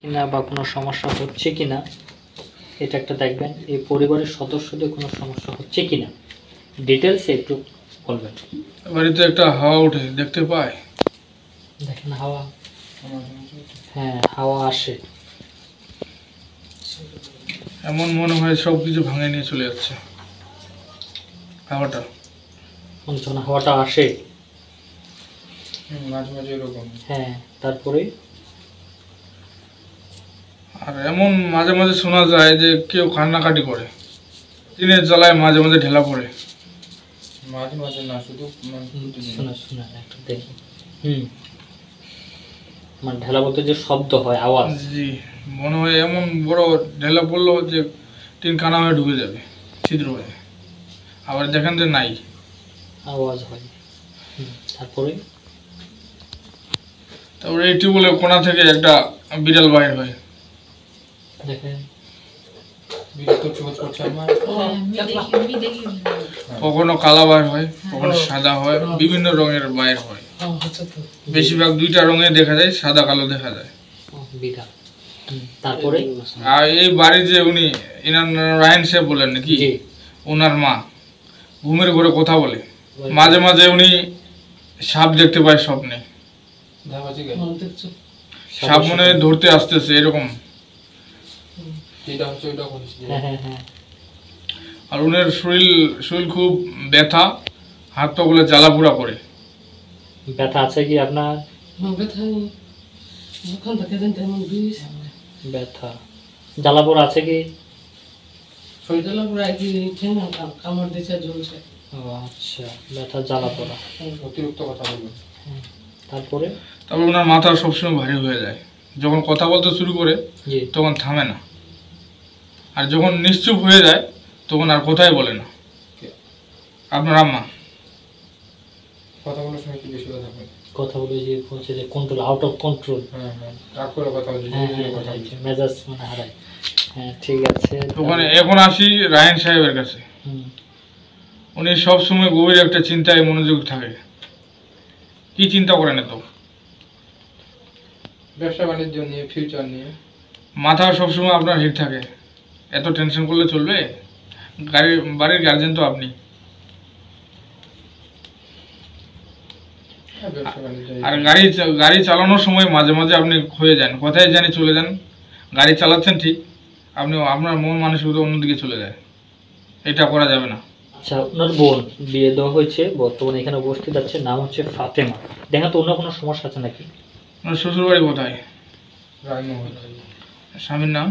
কিনা বা কোনো সমস্যা হচ্ছে কিনা এটা একটা দেখবেন। এই পরিবারের সদস্যদের কোনো সমস্যা হচ্ছে কিনা ডিটেলসে একটু বলবেন। বাড়িতে একটা হাওয়া ওঠে, দেখতে পায়। দেখেন হাওয়া, হ্যাঁ হাওয়া আসে, এমন মনে হয় সব কিছু ভাঙে নিয়ে চলে যাচ্ছে হাওয়াটা। যখন হাওয়াটা আসে মাঝে মাঝে এরকম। হ্যাঁ, তারপরে আর এমন মাঝে মাঝে শোনা যায় যে কেউ কান্নাকাটি করে, টিনের জ্বালায় মাঝে মাঝে ঢেলা পড়ে। মাঝে মাঝে না, শুধু শোনা শোনা একটু দেখি। মানে ঢেলা বলতে যে শব্দ হয়, আওয়াজ। জি, মনে হয় এমন বড় ঢেলা পড়লো যে টিন কানা হয়ে ঢুকে যাবে, ছিদ্র হয়ে। আবার দেখেন যে নাই, আওয়াজ হয়। তারপরে তারপরে এই টিউবওয়েলের কোণা থেকে একটা বিড়াল বাইর হয়। দেখেন কখনো কালা বাইর হয়, কখনো সাদা হয়, বিভিন্ন রঙের বাইর হয়। বেশিরভাগ দুইটা রঙে দেখা যায়, সাদা কালো দেখা যায়। বিড়াল। তারপরে আর এই বাড়ি যে উনি ইনার রায়হান সাহেব বলেন নাকি, ওনার মা ঘুমের ঘরে কথা বলে। মাঝে মাঝে উনি সাপ দেখতে পায় স্বপ্নে, সাপ মনে হয় ধরতে আসতেছে এরকম। আর উনার শরীর খুব ব্যথা, হাত পা গুলো জ্বালা পোড়া করে। ব্যথা আছে কি আপনার? ব্যথা জ্বালা পোড়া আছে কি? আচ্ছা, ব্যথা জ্বালা পোড়া, অতিরিক্ত কথা বলবেন। তারপরে ওনার মাথা সবসময় ভারী হয়ে যায়। যখন কথা বলতে শুরু করে তখন থামে না, আর যখন নিশ্চুপ হয়ে যায় তখন আর কথাই বলে না। আপনার আম্মা কথা বলার সময় কি বেশি কথা বলে? কথা বলে যে বলছে যে কন্ট্রোল, আউট অফ কন্ট্রোল। রাগ করে কথা বলে, মেজাজ মানে হারায়। হ্যাঁ ঠিক আছে। ওখানে এখন আসি রায়হান সাহেবের কাছে। উনি সব সময় গভীর একটা চিন্তায় মনোযোগ থাকে। কি চিন্তা করেন এত? ব্যবসা বাণিজ্য নিয়ে, ফিউচার নিয়ে। মাথা সবসময় আপনার হিট থাকে। এত টেনশন করলে চলবে? বাড়ির গার্জেন তো আপনি। আর গাড়ি চালানোর সময় মাঝে মাঝে আপনি হয়ে যান, কোথায় জানি চলে যান। গাড়ি চালাচ্ছেন ঠিক, আপনি আপনার মন মানসিকতা অন্যদিকে চলে যায়। এটা করা যাবে না। আচ্ছা, ওনার বোন বিয়ে দেওয়া হয়েছে, বর্তমানে এখানে উপস্থিত আছে, নাম হচ্ছে ফাতেমা। দেখা তো অন্য কোনো সমস্যা আছে নাকি? ওনার শ্বশুর বাড়ি কোথায়? রায়মোহন। স্বামীর নাম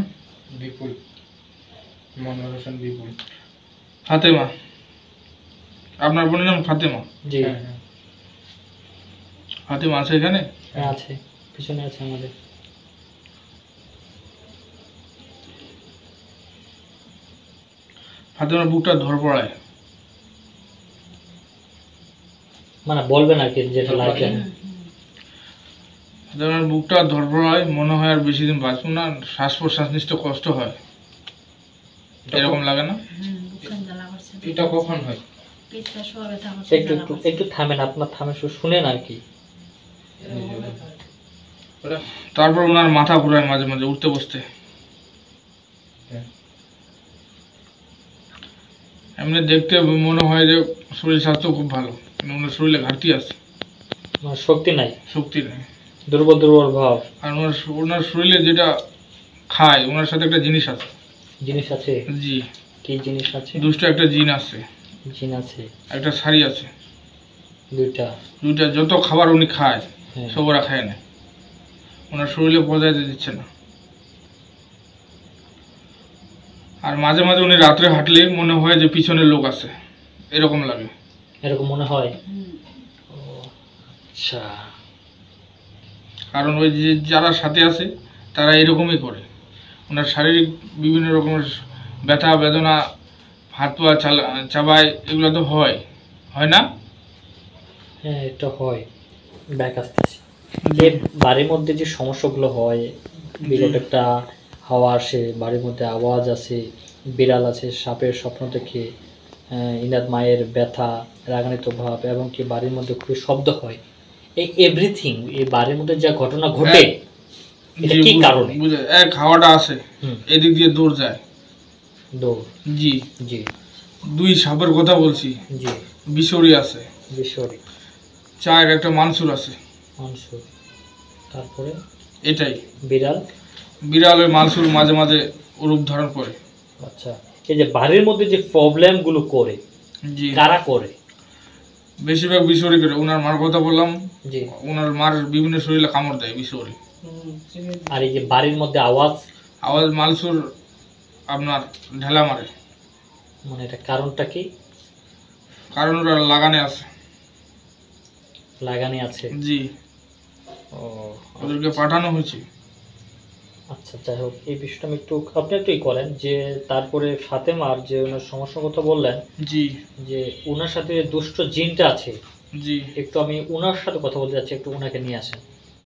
বিপুল, মনোহর হোসেন বিপুল। ফাতেমা, আপনার বোনের নাম ফাতেমা? জি। ফাতেমা আছে এখানে? হ্যাঁ আছে, পিছনে আছে আমাদের। ফাতেমার বুকটা ধরপড়ায়, মানে বলবেন আর কি যেটা লাগে। ফাতেমার বুকটা ধরপড়ায়, মনে হয় আর বেশি দিন বাঁচবো না, শ্বাস প্রশ্বাস নিতে কষ্ট হয়, এরকম লাগে না? এটা কখন হয়? একটু থামেন, আপনার থামে শুনেন আর কি। তারপর ওনার মাথা ঘুরায় মাঝে মাঝে উঠতে বসতে। এমনি দেখতে মনে হয় যে শরীর স্বাস্থ্য খুব ভালো, কিন্তু ওনার শরীরে ঘাটতি আছে, শক্তি নাই, শক্তি নেই, দুর্বল ভাব। আর ওনার শরীরে যেটা খায়, ওনার সাথে একটা জিনিস আছে। জিনিস আছে? জি। কি জিনিস আছে? দুষ্ট একটা জিন আছে। জিন আছে? একটা শাড়ি আছে। দুইটা যত খাবার উনি খায় সব ওরা খায় না, ওনার শরীরে পৌঁছাতে দিচ্ছে না। আর মাঝে মাঝে উনি রাত্রে হাঁটলে মনে হয় যে পিছনে লোক আছে, এরকম লাগে। এরকম মনে হয়? আচ্ছা। কারণ ওই যে যারা সাথে আছে তারা এরকমই করে। ওনার শারীরিক বিভিন্ন রকমের ব্যথা বেদনা, হাত পা চাবায়, এগুলো তো হয় না? হ্যাঁ এটা হয়। ব্যাক আসতেছি। বাড়ির মধ্যে যে সমস্যাগুলো হয়, বিরাট একটা হাওয়া আসে, বাড়ির মধ্যে আওয়াজ আসে, বিড়াল আছে, সাপের স্বপ্ন দেখে, ইনার মায়ের ব্যথা, রাগান্বিত ভাব, এবং কি বাড়ির মধ্যে খুবই শব্দ হয়, এই এভরিথিং, এই বাড়ির মধ্যে যা ঘটনা ঘটে এটা জি কি কারণে? বুঝে এক হাওয়াটা আসে হুম, এদিক দিয়ে দৌড় যায়। দৌড়। জি জি 2 সাপের কথা বলছি, জি। বিশরি আছে, বিশরি, 4 একটা মানসুর আছে। মানসুর, তারপরে এটাই বিড়াল। বিড়াল ওই মানসুর মাঝে মাঝে রূপ ধারণ করে। আচ্ছা, এই যে বাড়ির মধ্যে যে প্রবলেমগুলো করে, জি কারা করে? বেশিরভাগ বিশরি করে। ওনার মার কথা বললাম, জি। ওনার মার বিভিন্ন শরীরে কামড় দেয় বিশরি। আর এই যে বাড়ির মধ্যে আওয়াজ, আওয়াজ মানসুর আপনার ঢেলা মারে। মানে এটা কারণটা কি? কারণ ওরা লাগানে আছে। লাগানি আছে। জি ও ওদেরকে পাঠানো হয়েছে। আচ্ছা, যাই হোক, এই বিষয়টা আমি একটু, আপনি একটু ই করেন যে তারপরে ফাতেমার যে ওনার সমস্যার কথা বললেন, জি যে ওনার সাথে যে দুষ্ট জিনটা আছে, জি একটু আমি ওনার সাথে কথা বলতে যাচ্ছি, একটু ওনাকে নিয়ে আসেন।